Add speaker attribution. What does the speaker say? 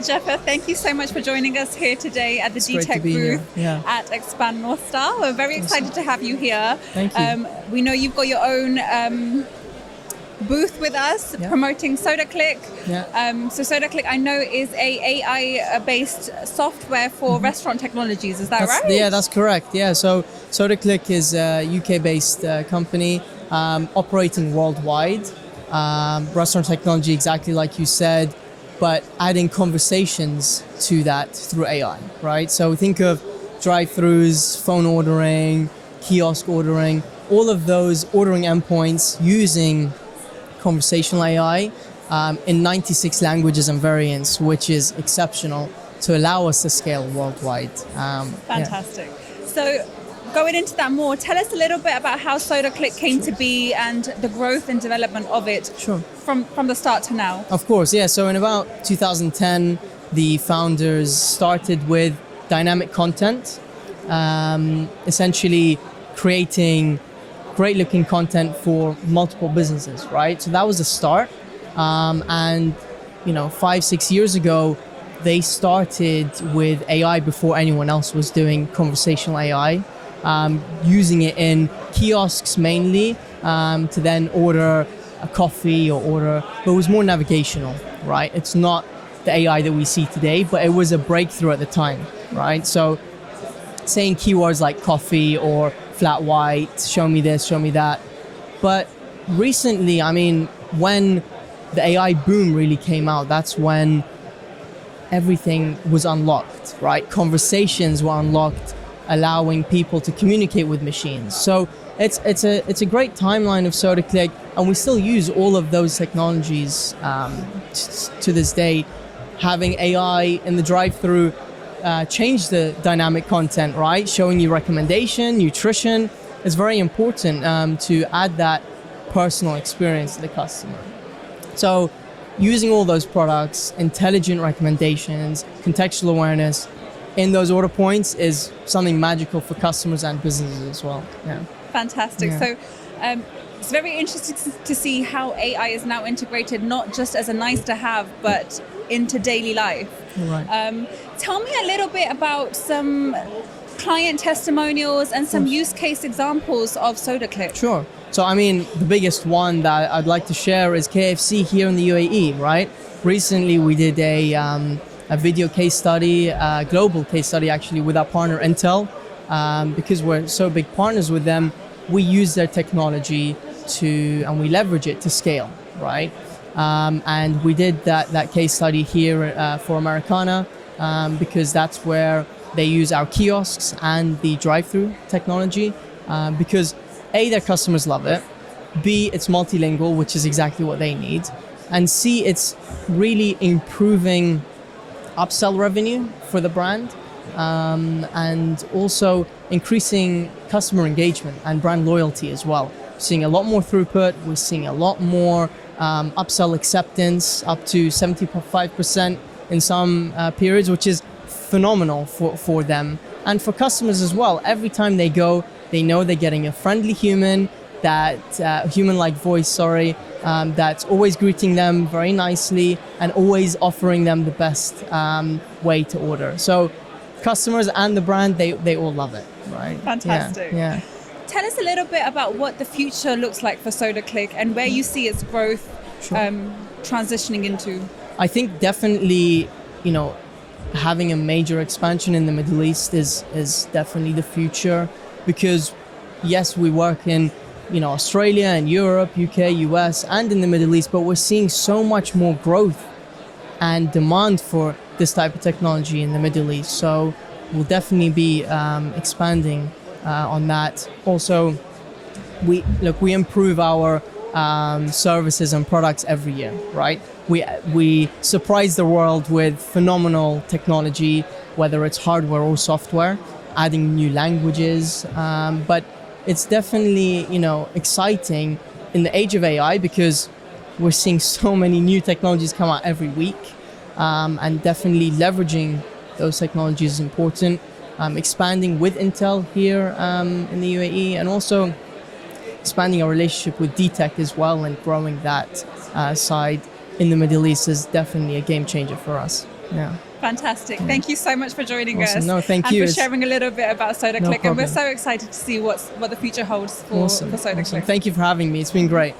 Speaker 1: Jaffar, thank you so much for joining us here today at the Dtec booth at Expand North Star. We're very excited to have you here.
Speaker 2: Thank you.
Speaker 1: We know you've got your own booth with us promoting SodaClick. So SodaClick, I know, is a AI-based software for restaurant technologies. Is that right?
Speaker 2: Yeah, that's correct. Yeah, so SodaClick is a UK-based company operating worldwide. Restaurant technology, exactly like you said, but adding conversations to that through AI, right? So think of drive-thrus, phone ordering, kiosk ordering, all of those ordering endpoints using conversational AI in 96 languages and variants, which is exceptional to allow us to scale worldwide.
Speaker 1: Fantastic. So going into that more, tell us a little bit about how SodaClick came to be and the growth and development of it from the start to now.
Speaker 2: Of course, yeah. So in about 2010, the founders started with dynamic content, essentially creating great looking content for multiple businesses, right? So that was the start. And 5-6 years ago, they started with AI before anyone else was doing conversational AI, using it in kiosks mainly to then order a coffee or order, but it was more navigational, right? It's not the AI that we see today, but it was a breakthrough at the time, right? So saying keywords like coffee or flat white, show me this, show me that. But recently, when the AI boom really came out, that's when everything was unlocked, right? Conversations were unlocked, allowing people to communicate with machines. So it's a great timeline of SodaClick, and we still use all of those technologies to this day. Having AI in the drive-through change the dynamic content, right? Showing you recommendation, nutrition is very important to add that personal experience to the customer. So using all those products, intelligent recommendations, contextual awareness in those order points is something magical for customers and businesses as well. Yeah.
Speaker 1: Fantastic. Yeah. So it's very interesting to see how AI is now integrated not just as a nice to have, but into daily life.
Speaker 2: Right.
Speaker 1: Tell me a little bit about some client testimonials and some use case examples of SodaClick.
Speaker 2: Sure. So the biggest one that I'd like to share is KFC here in the UAE, right? Recently we did a video case study, a global case study actually, with our partner Intel. Because we're so big partners with them, we use their technology and we leverage it to scale, right? And we did that case study here for Americana because that's where they use our kiosks and the drive-through technology because A, their customers love it, B, it's multilingual, which is exactly what they need, and C, it's really improving upsell revenue for the brand and also increasing customer engagement and brand loyalty as well. We're seeing a lot more throughput, we're seeing a lot more upsell acceptance, up to 75% in some periods, which is phenomenal for them and for customers as well. Every time they go, they know they're getting a friendly human, human-like voice, that's always greeting them very nicely and always offering them the best way to order. So customers and the brand, they all love it, right?
Speaker 1: Fantastic.
Speaker 2: Yeah.
Speaker 1: Tell us a little bit about what the future looks like for SodaClick and where you see its growth transitioning into.
Speaker 2: I think definitely, having a major expansion in the Middle East is definitely the future because, yes, we work in Australia and Europe, UK, US, and in the Middle East, but we're seeing so much more growth and demand for this type of technology in the Middle East. So we'll definitely be expanding on that. Also, we improve our services and products every year, right? We surprise the world with phenomenal technology, whether it's hardware or software, adding new languages, but it's definitely, exciting in the age of AI because we're seeing so many new technologies come out every week, and definitely leveraging those technologies is important. Expanding with Intel here in the UAE, and also expanding our relationship with Dtec as well and growing that side in the Middle East is definitely a game changer for us. Yeah.
Speaker 1: Fantastic. Thank you so much for joining us.
Speaker 2: No, thank
Speaker 1: and
Speaker 2: you.
Speaker 1: for sharing a little bit about SodaClick.
Speaker 2: No
Speaker 1: and we're so excited to see what the future holds for SodaClick.
Speaker 2: Thank you for having me. It's been great.